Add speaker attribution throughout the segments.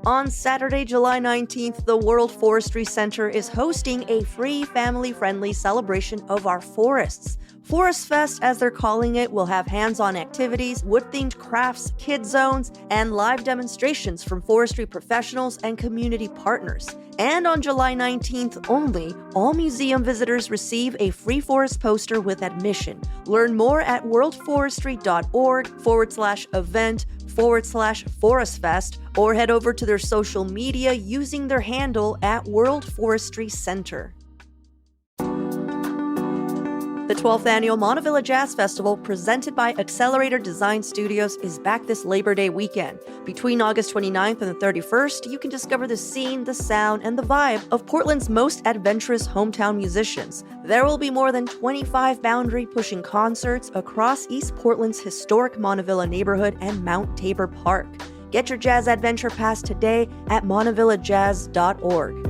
Speaker 1: On Saturday, July 19th, the World Forestry Center is hosting a free, family-friendly celebration of our forests. Forest Fest, as they're calling it, will have hands-on activities, wood-themed crafts, kid zones, and live demonstrations from forestry professionals and community partners. And on July 19th only, all museum visitors receive a free forest poster with admission. Learn more at worldforestry.org/event/ForestFest or head over to their social media using their handle at World Forestry Center. The 12th annual Montevilla Jazz Festival, presented by Accelerator Design Studios, is back this Labor Day weekend. Between August 29th and the 31st, you can discover the scene, the sound, and the vibe of Portland's most adventurous hometown musicians. There will be more than 25 boundary-pushing concerts across East Portland's historic Montevilla neighborhood and Mount Tabor Park. Get your jazz adventure pass today at montevillajazz.org.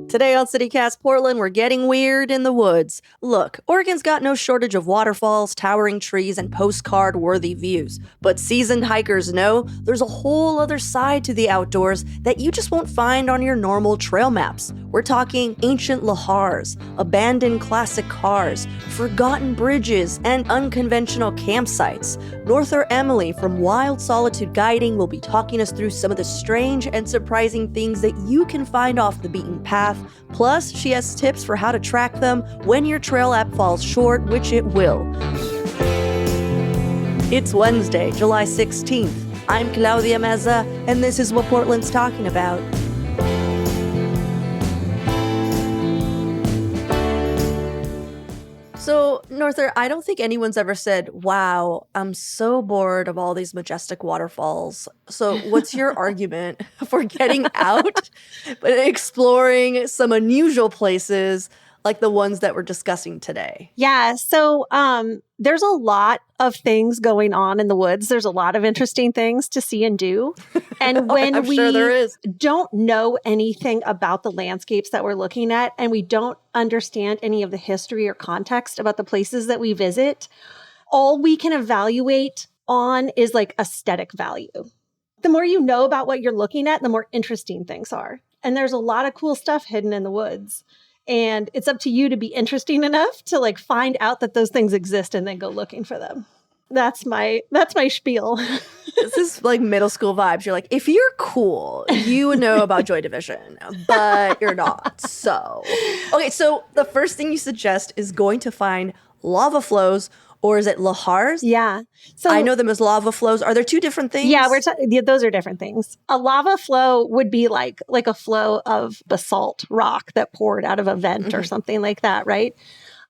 Speaker 1: Today on CityCast Portland, we're getting weird in the woods. Look, Oregon's got no shortage of waterfalls, towering trees, and postcard-worthy views. But seasoned hikers know there's a whole other side to the outdoors that you just won't find on your normal trail maps. We're talking ancient lahars, abandoned classic cars, forgotten bridges, and unconventional campsites. Norther Emily from Wild Solitude Guiding will be talking us through some of the strange and surprising things that you can find off the beaten path. Plus, she has tips for how to track them when your trail app falls short, which it will. It's Wednesday, July 16th. I'm Claudia Meza, and this is what Portland's talking about. So, Norther, I don't think anyone's ever said, wow, I'm so bored of all these majestic waterfalls. So what's your argument for getting out but exploring some unusual places like the ones that we're discussing today?
Speaker 2: Yeah, so there's a lot of things going on in the woods. There's a lot of interesting things to see and do. And when
Speaker 1: sure there is.
Speaker 2: Don't know anything about the landscapes that we're looking at, and we don't understand any of the history or context about the places that we visit, all we can evaluate on is like aesthetic value. The more you know about what you're looking at, the more interesting things are. And there's a lot of cool stuff hidden in the woods. And it's up to you to be interesting enough to like find out that those things exist and then go looking for them. That's my spiel.
Speaker 1: This is like middle school vibes. You're like, if you're cool, you know about Joy Division, but you're not. So, okay, so the first thing you suggest is going to find lava flows, or is it lahars?
Speaker 2: Yeah. So
Speaker 1: I know them as lava flows. Are there two different things?
Speaker 2: Yeah, those are different things. A lava flow would be like a flow of basalt rock that poured out of a vent or something like that, right?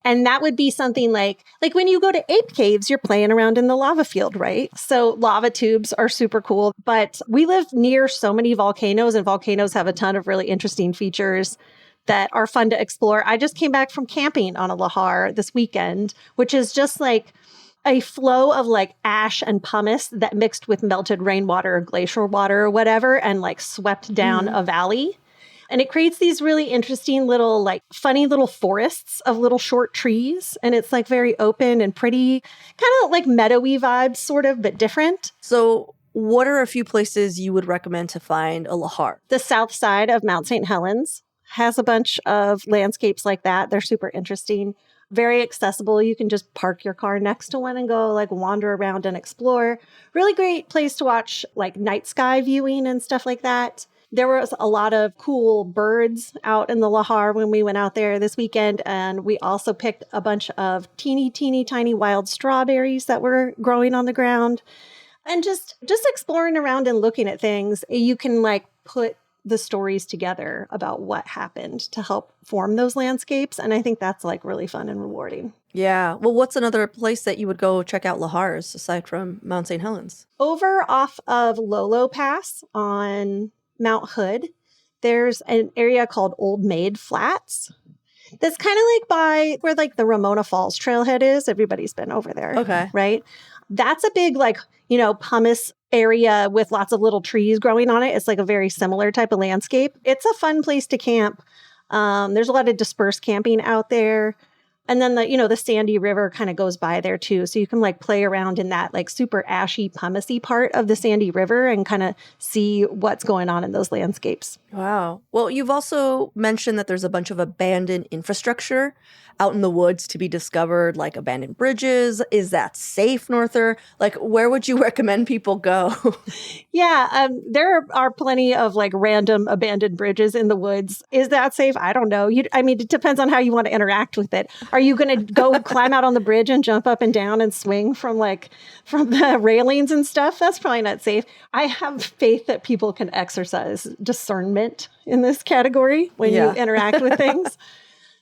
Speaker 2: And that would be something like when you go to ape caves, you're playing around in the lava field, right? So lava tubes are super cool. But we live near so many volcanoes, and volcanoes have a ton of really interesting features that are fun to explore. I just came back from camping on a lahar this weekend, which is just like a flow of like ash and pumice that mixed with melted rainwater or glacier water or whatever and like swept down a valley. And it creates these really interesting little like funny little forests of little short trees. And it's like very open and pretty, kind of like meadowy vibes sort of, but different.
Speaker 1: So what are a few places you would recommend to find a lahar?
Speaker 2: The south side of Mount St. Helens has a bunch of landscapes like that. They're super interesting, very accessible. You can just park your car next to one and go like wander around and explore. Really great place to watch like night sky viewing and stuff like that. There was a lot of cool birds out in the lahar when we went out there this weekend. And we also picked a bunch of teeny tiny wild strawberries that were growing on the ground. And just exploring around and looking at things, you can like put the stories together about what happened to help form those landscapes. And I think that's like really fun and rewarding.
Speaker 1: Yeah. Well, what's another place that you would go check out lahars aside from Mount St. Helens?
Speaker 2: Over off of Lolo Pass on Mount Hood, there's an area called Old Maid Flats. That's kind of like by where like the Ramona Falls trailhead is. Everybody's been over there.
Speaker 1: Okay.
Speaker 2: Right? That's a big like, pumice area with lots of little trees growing on it. It's like a very similar type of landscape. It's a fun place to camp. There's a lot of dispersed camping out there. And then the Sandy River kind of goes by there too. So you can like play around in that like super ashy, pumicey part of the Sandy River and kind of see what's going on in those landscapes.
Speaker 1: Wow. Well, you've also mentioned that there's a bunch of abandoned infrastructure out in the woods to be discovered, like abandoned bridges. Is that safe, Norther? Like, where would you recommend people go?
Speaker 2: Yeah, there are plenty of like random abandoned bridges in the woods. Is that safe? I don't know. It depends on how you want to interact with it. Are you going to go climb out on the bridge and jump up and down and swing from the railings and stuff? That's probably not safe. I have faith that people can exercise discernment in this category when you interact with things.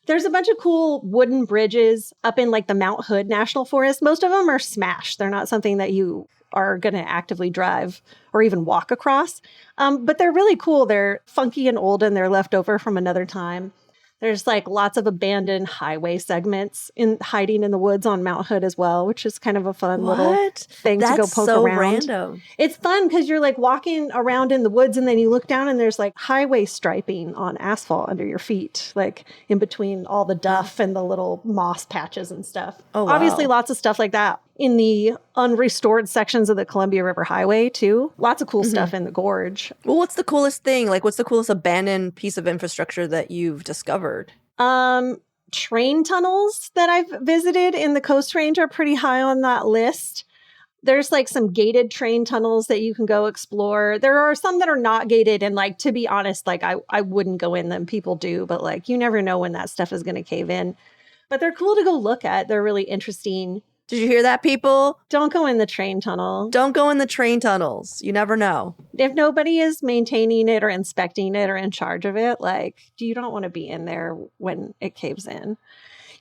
Speaker 2: There's a bunch of cool wooden bridges up in like the Mount Hood National Forest. Most of them are smashed. They're not something that you are going to actively drive or even walk across. But they're really cool. They're funky and old and they're left over from another time. There's like lots of abandoned highway segments hiding in the woods on Mount Hood as well, which is kind of a fun little thing to go poke
Speaker 1: so
Speaker 2: around.
Speaker 1: Random.
Speaker 2: It's fun because you're like walking around in the woods and then you look down and there's like highway striping on asphalt under your feet, like in between all the duff and the little moss patches and stuff.
Speaker 1: Oh, wow.
Speaker 2: Obviously, lots of stuff like that in the unrestored sections of the Columbia River Highway too. Lots of cool stuff in the gorge.
Speaker 1: Well, what's the coolest thing? Like, what's the coolest abandoned piece of infrastructure that you've discovered?
Speaker 2: Train tunnels that I've visited in the Coast Range are pretty high on that list. There's like some gated train tunnels that you can go explore. There are some that are not gated. And like, to be honest, like I wouldn't go in them. People do, but like, you never know when that stuff is going to cave in. But they're cool to go look at. They're really interesting.
Speaker 1: Did you hear that, people?
Speaker 2: Don't go in the train tunnel.
Speaker 1: Don't go in the train tunnels. You never know.
Speaker 2: If nobody is maintaining it or inspecting it or in charge of it, like, you don't want to be in there when it caves in.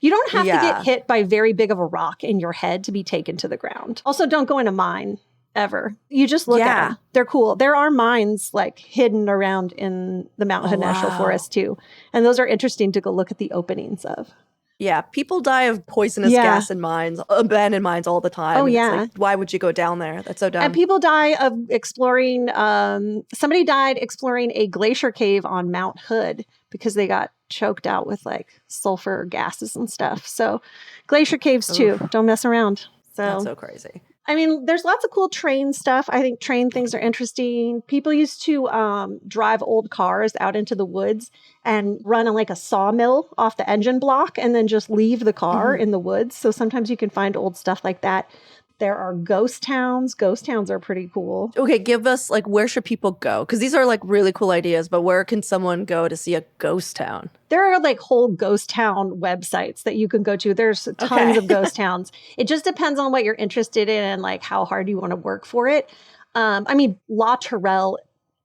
Speaker 2: You don't have to get hit by very big of a rock in your head to be taken to the ground. Also, don't go in a mine ever. You just look at them. They're cool. There are mines like hidden around in the Mount Hood National Forest too. And those are interesting to go look at the openings of.
Speaker 1: Yeah, people die of poisonous gas in mines, abandoned mines all the time.
Speaker 2: Oh, yeah.
Speaker 1: It's like, why would you go down there? That's so dumb.
Speaker 2: And people die of exploring, somebody died exploring a glacier cave on Mount Hood because they got choked out with like sulfur gases and stuff. So glacier caves too. Don't mess around.
Speaker 1: That's so crazy.
Speaker 2: I mean, there's lots of cool train stuff. I think train things are interesting. People used to drive old cars out into the woods and run on like a sawmill off the engine block and then just leave the car in the woods. So sometimes you can find old stuff like that. There are ghost towns. Ghost towns are pretty cool.
Speaker 1: Okay, give us, like, where should people go? Because these are, like, really cool ideas, but where can someone go to see a ghost town?
Speaker 2: There are, like, whole ghost town websites that you can go to. There's tons of ghost towns. It just depends on what you're interested in and, like, how hard you want to work for it. I mean, La Tourelle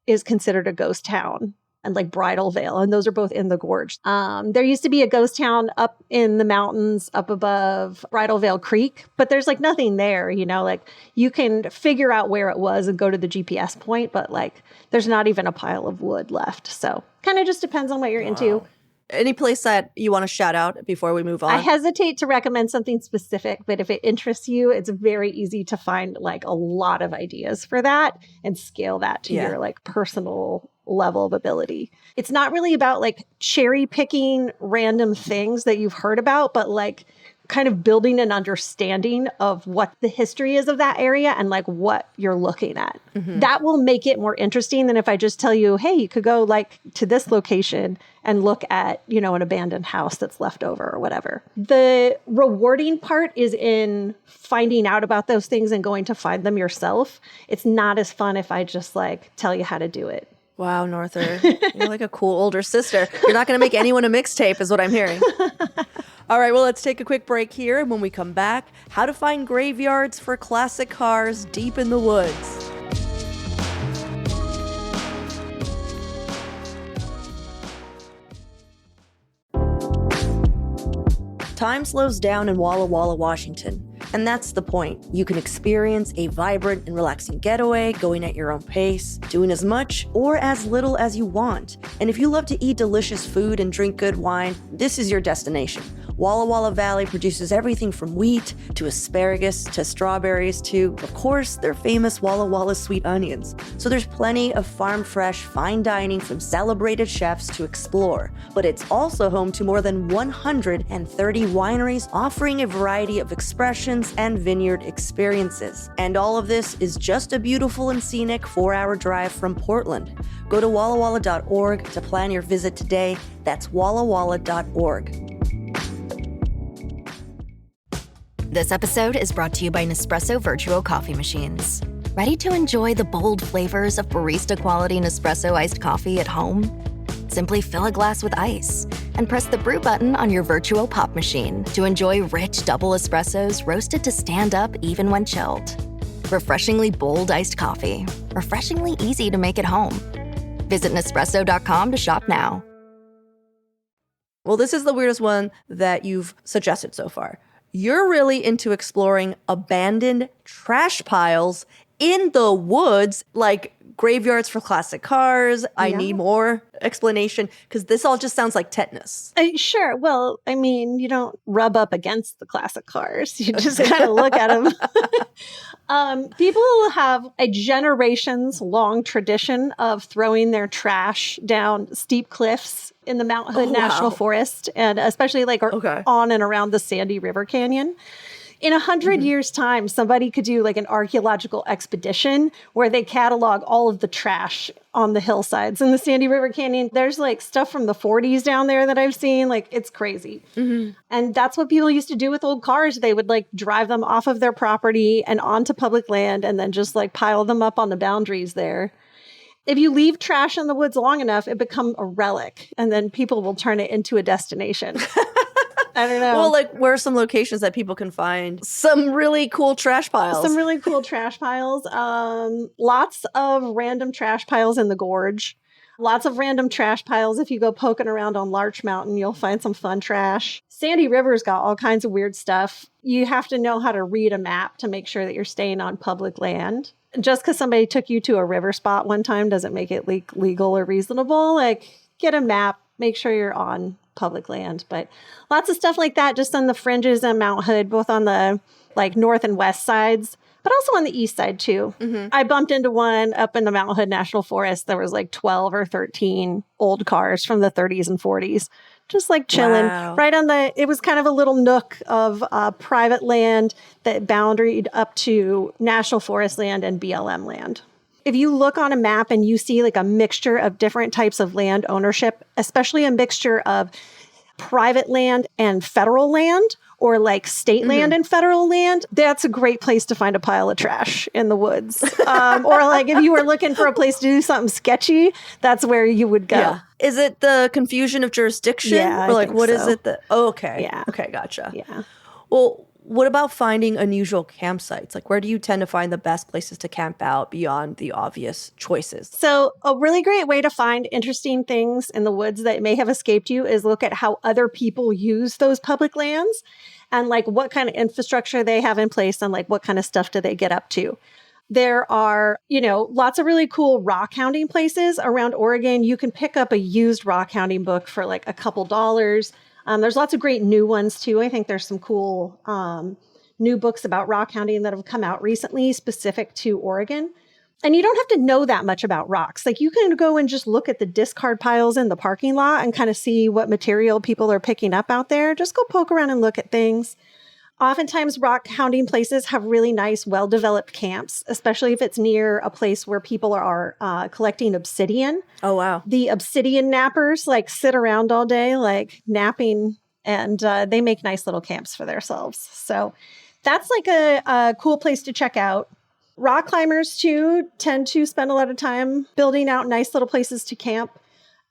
Speaker 2: is considered a ghost town. And like Bridal Veil, and those are both in the gorge. There used to be a ghost town up in the mountains up above Bridal Veil Creek, but there's like nothing there, like you can figure out where it was and go to the GPS point, but like there's not even a pile of wood left. So kind of just depends on what you're into.
Speaker 1: Any place that you want to shout out before we move on?
Speaker 2: I hesitate to recommend something specific, but if it interests you, it's very easy to find like a lot of ideas for that and scale that to your like personal level of ability. It's not really about like cherry picking random things that you've heard about, but like kind of building an understanding of what the history is of that area and like what you're looking at. That will make it more interesting than if I just tell you, hey, you could go like to this location and look at, an abandoned house that's left over or whatever. The rewarding part is in finding out about those things and going to find them yourself. It's not as fun if I just like tell you how to do it.
Speaker 1: Wow, Norther, you're like a cool older sister. You're not going to make anyone a mixtape is what I'm hearing. All right, well, let's take a quick break here. And when we come back, how to find graveyards for classic cars deep in the woods. Time slows down in Walla Walla, Washington. And that's the point. You can experience a vibrant and relaxing getaway, going at your own pace, doing as much or as little as you want. And if you love to eat delicious food and drink good wine, this is your destination. Walla Walla Valley produces everything from wheat to asparagus to strawberries to, of course, their famous Walla Walla sweet onions. So there's plenty of farm-fresh, fine dining from celebrated chefs to explore. But it's also home to more than 130 wineries offering a variety of expressions and vineyard experiences. And all of this is just a beautiful and scenic 4-hour drive from Portland. Go to wallawalla.org to plan your visit today. That's wallawalla.org.
Speaker 3: This episode is brought to you by Nespresso Virtuo coffee machines. Ready to enjoy the bold flavors of barista-quality Nespresso iced coffee at home? Simply fill a glass with ice and press the brew button on your Virtuo pop machine to enjoy rich double espressos roasted to stand up even when chilled. Refreshingly bold iced coffee. Refreshingly easy to make at home. Visit Nespresso.com to shop now.
Speaker 1: Well, this is the weirdest one that you've suggested so far. You're really into exploring abandoned trash piles in the woods, like graveyards for classic cars. I need more explanation because this all just sounds like tetanus.
Speaker 2: Sure. Well, I mean, you don't rub up against the classic cars. You just kind of look at them. People have a generations-long tradition of throwing their trash down steep cliffs in the Mount Hood National Forest, and especially on and around the Sandy River Canyon. In 100 years' time, somebody could do like an archaeological expedition where they catalog all of the trash on the hillsides in the Sandy River Canyon. There's like stuff from the 40s down there that I've seen. Like, it's crazy. And that's what people used to do with old cars. They would like drive them off of their property and onto public land and then just like pile them up on the boundaries there. If you leave trash in the woods long enough, it becomes a relic, and then people will turn it into a destination. I don't know.
Speaker 1: Well, like, where are some locations that people can find some really cool trash piles?
Speaker 2: Some really cool trash piles. Lots of random trash piles in the gorge. Lots of random trash piles. If you go poking around on Larch Mountain, you'll find some fun trash. Sandy River's got all kinds of weird stuff. You have to know how to read a map to make sure that you're staying on public land. Just because somebody took you to a river spot one time doesn't make it legal or reasonable. Like, get a map, make sure you're on public land. But lots of stuff like that just on the fringes of Mount Hood, both on the like north and west sides, but also on the east side too. I bumped into one up in the Mount Hood National Forest. There was like 12 or 13 old cars from the 30s and 40s, just like chilling right on it was kind of a little nook of private land that boundaried up to National Forest land and BLM land. If you look on a map and you see like a mixture of different types of land ownership, especially a mixture of private land and federal land, or like state land and federal land, that's a great place to find a pile of trash in the woods. Or like if you were looking for a place to do something sketchy, that's where you would go.
Speaker 1: Yeah. Is it the confusion of jurisdiction?
Speaker 2: Yeah,
Speaker 1: or like
Speaker 2: I think
Speaker 1: what is
Speaker 2: so.
Speaker 1: it that okay.
Speaker 2: Yeah.
Speaker 1: Okay, gotcha.
Speaker 2: Yeah.
Speaker 1: Well, what about finding unusual campsites? Like, where do you tend to find the best places to camp out beyond the obvious choices?
Speaker 2: So a really great way to find interesting things in the woods that may have escaped you is look at how other people use those public lands and like what kind of infrastructure they have in place and like what kind of stuff do they get up to. There are, lots of really cool rock hounding places around Oregon. You can pick up a used rock hounding book for like a couple dollars. There's lots of great new ones too. I think there's some cool new books about rock hounding that have come out recently specific to Oregon. And you don't have to know that much about rocks. Like you can go and just look at the discard piles in the parking lot and kind of see what material people are picking up out there. Just go poke around and look at things. Oftentimes, rock hounding places have really nice, well-developed camps, especially if it's near a place where people are collecting obsidian. Oh, wow. The obsidian nappers like sit around all day, like napping, and they make nice little camps for themselves. So that's like a cool place to check out. Rock climbers, too, tend to spend a lot of time building out nice little places to camp.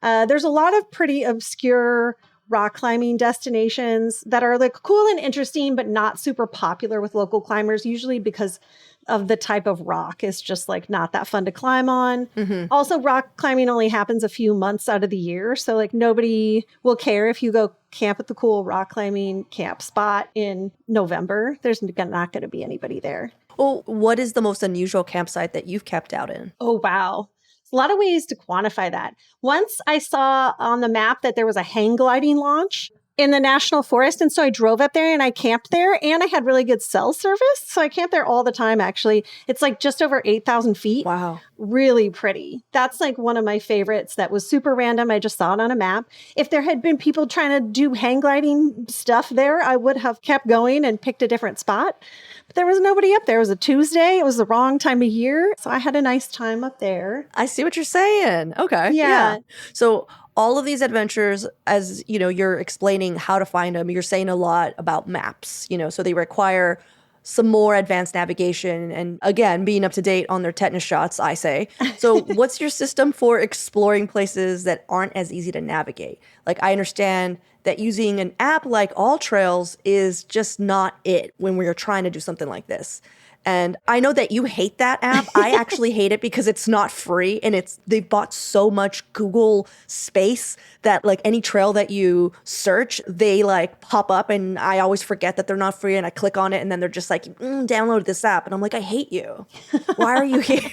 Speaker 2: There's a lot of pretty obscure rock climbing destinations that are like cool and interesting, but not super popular with local climbers, usually because of the type of rock. It's just like not that fun to climb on. Also, rock climbing only happens a few months out of the year. So like nobody will care if you go camp at the cool rock climbing camp spot in November. There's not going to be anybody there.
Speaker 1: Well, what is the most unusual campsite that you've camped out in?
Speaker 2: Oh, wow. A lot of ways to quantify that. Once I saw on the map that there was a hang gliding launch in the national forest. And so I drove up there and I camped there, and I had really good cell service. So I camped there all the time, actually. It's like just over 8,000 feet.
Speaker 1: Wow.
Speaker 2: Really pretty. That's like one of my favorites that was super random. I just saw it on a map. If there had been people trying to do hang gliding stuff there, I would have kept going and picked a different spot. But there was nobody up there. It was a Tuesday. It was the wrong time of year. So I had a nice time up there.
Speaker 1: I see what you're saying. Okay.
Speaker 2: Yeah.
Speaker 1: So all of these adventures, as you know, you're explaining how to find them. You're saying a lot about maps, so they require some more advanced navigation and, again, being up to date on their tetanus shots, I say. So what's your system for exploring places that aren't as easy to navigate? Like, I understand that using an app like All Trails is just not it when we're trying to do something like this. And I know that you hate that app. I actually hate it because it's not free, and they've bought so much Google space that like any trail that you search, they like pop up, and I always forget that they're not free, and I click on it and then they're just like, download this app. And I'm like, I hate you. Why are you here?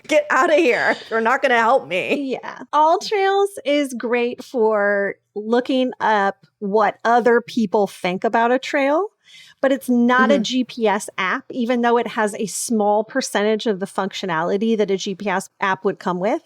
Speaker 1: Get out of here. You're not going to help me.
Speaker 2: Yeah. All Trails is great for looking up what other people think about a trail. But it's not a GPS app, even though it has a small percentage of the functionality that a GPS app would come with.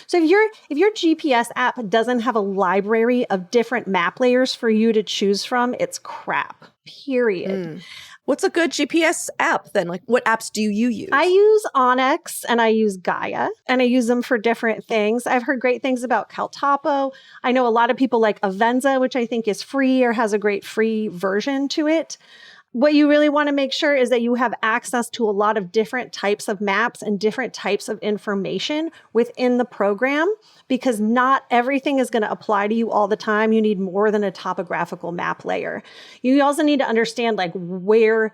Speaker 2: So if your GPS app doesn't have a library of different map layers for you to choose from, it's crap, period.
Speaker 1: What's a good GPS app then? Like, what apps do you use?
Speaker 2: I use Onyx and I use Gaia, and I use them for different things. I've heard great things about Caltopo. I know a lot of people like Avenza, which I think is free or has a great free version to it. What you really want to make sure is that you have access to a lot of different types of maps and different types of information within the program, because not everything is going to apply to you all the time. You need more than a topographical map layer. You also need to understand like where,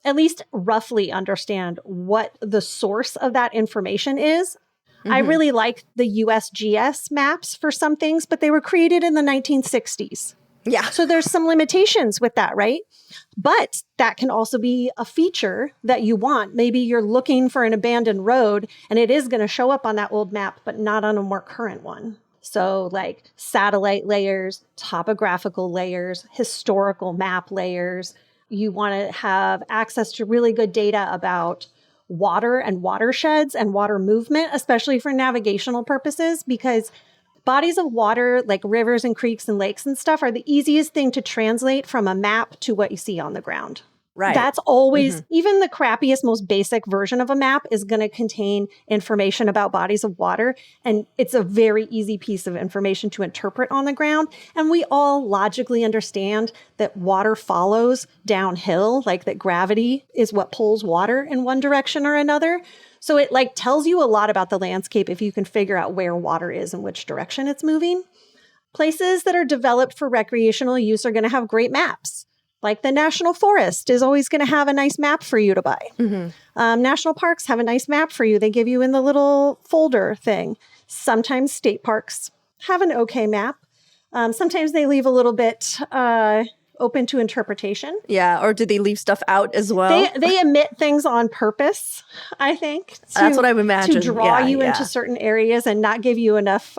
Speaker 2: at least roughly understand what the source of that information is. I really like the USGS maps for some things, but they were created in the 1960s.
Speaker 1: Yeah.
Speaker 2: So there's some limitations with that, right? But that can also be a feature that you want. Maybe you're looking for an abandoned road and it is going to show up on that old map, but not on a more current one. So like satellite layers, topographical layers, historical map layers. You want to have access to really good data about water and watersheds and water movement, especially for navigational purposes, because bodies of water like rivers and creeks and lakes and stuff are the easiest thing to translate from a map to what you see on the ground.
Speaker 1: Right.
Speaker 2: That's always, even the crappiest, most basic version of a map is going to contain information about bodies of water. And it's a very easy piece of information to interpret on the ground. And we all logically understand that water follows downhill, like that gravity is what pulls water in one direction or another. So it like tells you a lot about the landscape if you can figure out where water is and which direction it's moving. Places that are developed for recreational use are going to have great maps. Like the National Forest is always going to have a nice map for you to buy. National parks have a nice map for you. They give you in the little folder thing. Sometimes state parks have an okay map. Sometimes they leave a little bit open to interpretation.
Speaker 1: Yeah, or do they leave stuff out as well?
Speaker 2: They omit things on purpose, I think.
Speaker 1: That's what I would imagine.
Speaker 2: To draw you into certain areas and not give you enough,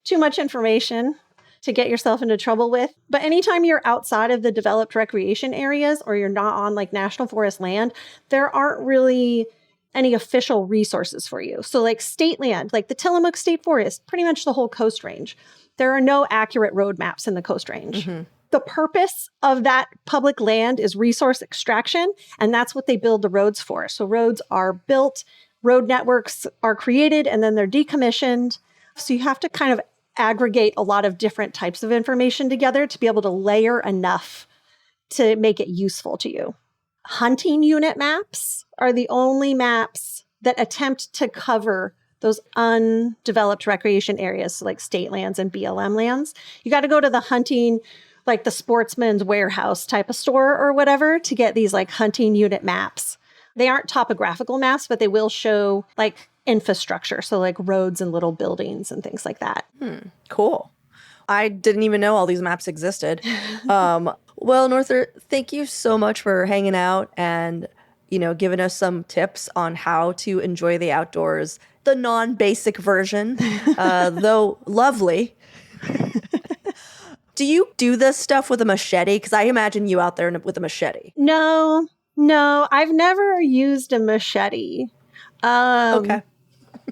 Speaker 2: too much information to get yourself into trouble with. But anytime you're outside of the developed recreation areas or you're not on like national forest land, there aren't really any official resources for you. So like state land, like the Tillamook State Forest, pretty much the whole Coast Range, there are no accurate road maps in the Coast Range. The purpose of that public land is resource extraction, and that's what they build the roads for. So roads are built, road networks are created, and then they're decommissioned. So you have to kind of aggregate a lot of different types of information together to be able to layer enough to make it useful to you. Hunting unit maps are the only maps that attempt to cover those undeveloped recreation areas, so like state lands and BLM lands. You got to go to the hunting, like the Sportsman's Warehouse type of store or whatever to get these like hunting unit maps. They aren't topographical maps, but they will show like infrastructure. So like roads and little buildings and things like that.
Speaker 1: Cool. I didn't even know all these maps existed. Well, Norther, thank you so much for hanging out and, giving us some tips on how to enjoy the outdoors. The non-basic version, though lovely. Do you do this stuff with a machete? Because I imagine you out there with a machete.
Speaker 2: No, I've never used a machete.
Speaker 1: Okay.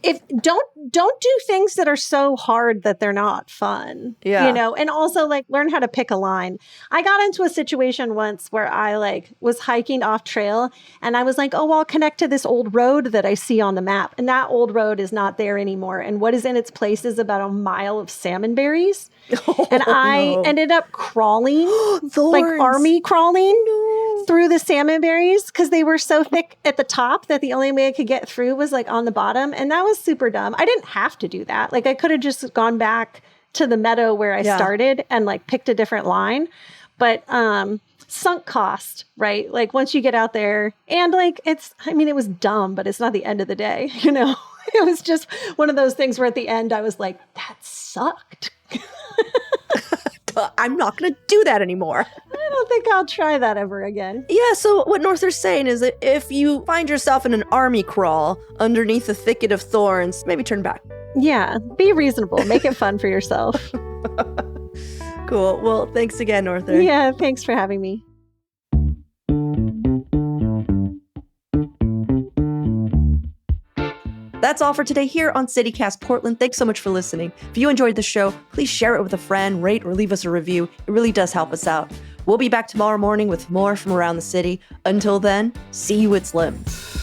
Speaker 2: If don't do things that are so hard that they're not fun.
Speaker 1: Yeah.
Speaker 2: You know, and also like learn how to pick a line. I got into a situation once where I like was hiking off trail and I was like, oh, I'll connect to this old road that I see on the map. And that old road is not there anymore. And what is in its place is about a mile of salmon berries. And I ended up crawling, like army crawling through the salmon berries because they were so thick at the top that the only way I could get through was like on the bottom. And that was super dumb. I didn't have to do that. Like I could have just gone back to the meadow where I started and like picked a different line. But sunk cost, right? Like once you get out there and like it was dumb, but it's not the end of the day, you know? It was just one of those things where at the end I was like, that sucked.
Speaker 1: I'm not going to do that anymore.
Speaker 2: I don't think I'll try that ever again.
Speaker 1: Yeah, so what Norther's saying is that if you find yourself in an army crawl underneath a thicket of thorns, maybe turn back.
Speaker 2: Yeah, be reasonable. Make it fun for yourself.
Speaker 1: Cool. Well, thanks again, Norther.
Speaker 2: Yeah, thanks for having me.
Speaker 1: That's all for today here on CityCast Portland. Thanks so much for listening. If you enjoyed the show, please share it with a friend, rate or leave us a review. It really does help us out. We'll be back tomorrow morning with more from around the city. Until then, see you at Slim's.